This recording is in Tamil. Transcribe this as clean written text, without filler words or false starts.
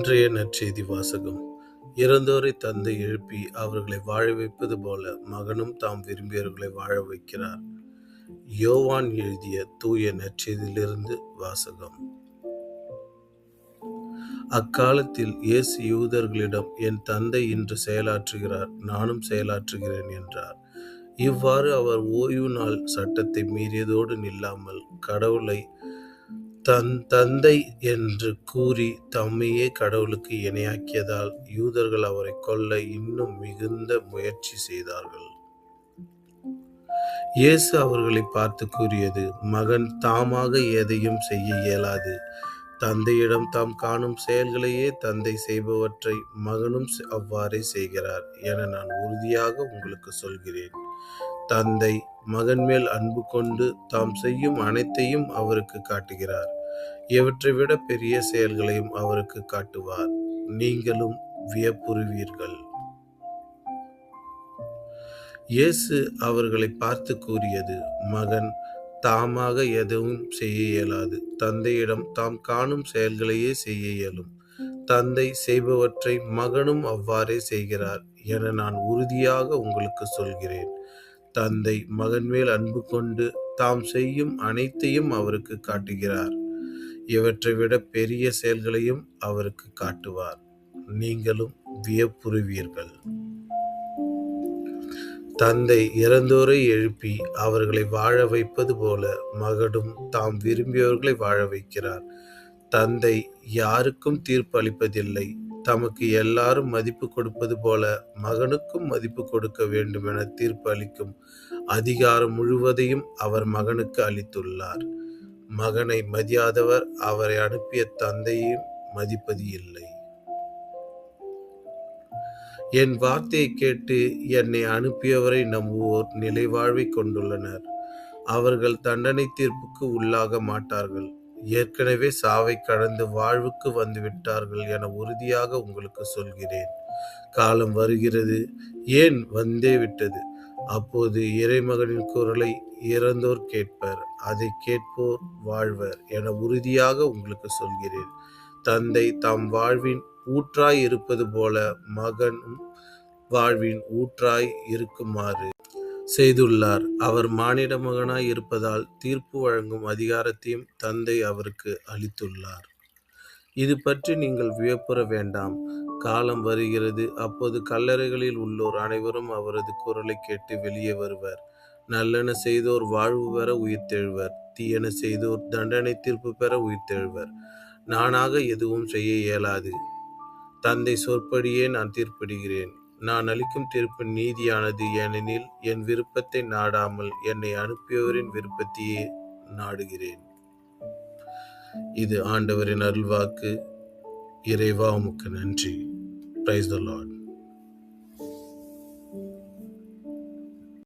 இன்றைய நற்செய்தி வாசகம். இறந்தோரை தந்தை எழுப்பி அவர்களை வாழ வைப்பது போல மகனும் தாம் விரும்பியவர்களை வாழ வைக்கிறார். யோவான் எழுதிய தூய நற்செய்தியிலிருந்து வாசகம். அக்காலத்தில் இயேசு யூதர்களிடம், என் தந்தை இன்று செயலாற்றுகிறார், நானும் செயலாற்றுகிறேன் என்றார். இவ்வாறு அவர் ஓய்வு நாள் சட்டத்தை மீறியதோடு நில்லாமல் கடவுளை தன் தந்தை என்று கூறி தம்மையே கடவுளுக்கு இணையாக்கியதால் யூதர்கள் அவரை கொல்ல இன்னும் மிகுந்த முயற்சி செய்தார்கள். இயேசு அவர்களை பார்த்து கூறியது, மகன் தாமாக எதையும் செய்ய இயலாது. தந்தையிடம் தாம் காணும் செயல்களையே தந்தை செய்பவற்றை மகனும் அவ்வாறே செய்கிறார் என நான் உறுதியாக உங்களுக்கு சொல்கிறேன். தந்தை மகன் மேல் அன்பு கொண்டு தாம் செய்யும் அனைத்தையும் அவருக்கு காட்டுகிறார். இவற்றை விட பெரிய செயல்களையும் அவருக்கு காட்டுவார். நீங்களும் வியப்புறுவீர்கள். இயேசு அவர்களை பார்த்து கூறியது, மகன் தாமாக எதுவும் செய்ய இயலாது. தந்தையிடம் தாம் காணும் செயல்களையே செய்ய இயலும். தந்தை செய்பவற்றை மகனும் அவ்வாறே செய்கிறார் என நான் உறுதியாக உங்களுக்கு சொல்கிறேன். தந்தை மகன் மேல் அன்பு கொண்டு தாம் செய்யும் அனைத்தையும் அவருக்கு காட்டுகிறார். இவற்றை விட பெரிய செயல்களையும் அவருக்கு காட்டுவார். நீங்களும் வியப்புறுவீர்கள். தந்தை இறந்தோரை எழுப்பி அவர்களை வாழ வைப்பது போல மகனும் தாம் விரும்பியவர்களை வாழ வைக்கிறார். தந்தை யாருக்கும் தீர்ப்பு அளிப்பதில்லை. தமக்கு எல்லாரும் மதிப்பு கொடுப்பது போல மகனுக்கும் மதிப்பு கொடுக்க வேண்டும் என தீர்ப்பு அளிக்கும் அதிகாரம் முழுவதையும் அவர் மகனுக்கு அளித்துள்ளார். மகனை மதியாதவர் அவரை அனுப்பிய தந்தையையும் மதிப்பது இல்லை. என் வார்த்தையை கேட்டு என்னை அனுப்பியவரை நம்புவோர் நிலை வாழ்வை கொண்டுள்ளனர். அவர்கள் தண்டனை தீர்ப்புக்கு உள்ளாக மாட்டார்கள். ஏற்கனவே சாவை கடந்து வாழ்வுக்கு வந்துவிட்டார்கள் என உறுதியாக உங்களுக்கு சொல்கிறேன். காலம் வருகிறது, ஏன் வந்தே விட்டது. அப்போது இறைமகனின் குரலை இறந்தோர் கேட்பர். அதை கேட்போர் வாழ்வர் என உறுதியாக உங்களுக்கு சொல்கிறேன். தந்தை தாம் வாழ்வின் ஊற்றாய் இருப்பது போல மகனும் வாழ்வின் ஊற்றாய் இருக்குமாறு செய்துள்ளார். அவர் மானிட மகனாய் இருப்பதால் தீர்ப்பு வழங்கும் அதிகாரத்தையும் தந்தை அவருக்கு அளித்துள்ளார். இது பற்றி நீங்கள் வியப்புற வேண்டாம். காலம் வருகிறது, அப்போது கல்லறைகளில் உள்ளோர் அனைவரும் அவரது குரலை கேட்டு வெளியே வருவர். நல்லென செய்தோர் வாழ்வு பெற உயிர்த்தெழுவர். தீயென செய்தோர் தண்டனை தீர்ப்பு பெற உயிர்த்தெழுவர். நானாக எதுவும் செய்ய இயலாது. தந்தை சொற்படியே நான் தீர்ப்பிடுகிறேன். நான் அளிக்கும் தீர்ப்பு நீதியானது, ஏனெனில் என் விருப்பத்தை நாடாமல் என்னை அனுப்பியவரின் விருப்பத்தையே நாடுகிறேன். இது ஆண்டவரின் அருள்வாக்கு. இறைவா உமக்கு நன்றி. Praise the Lord.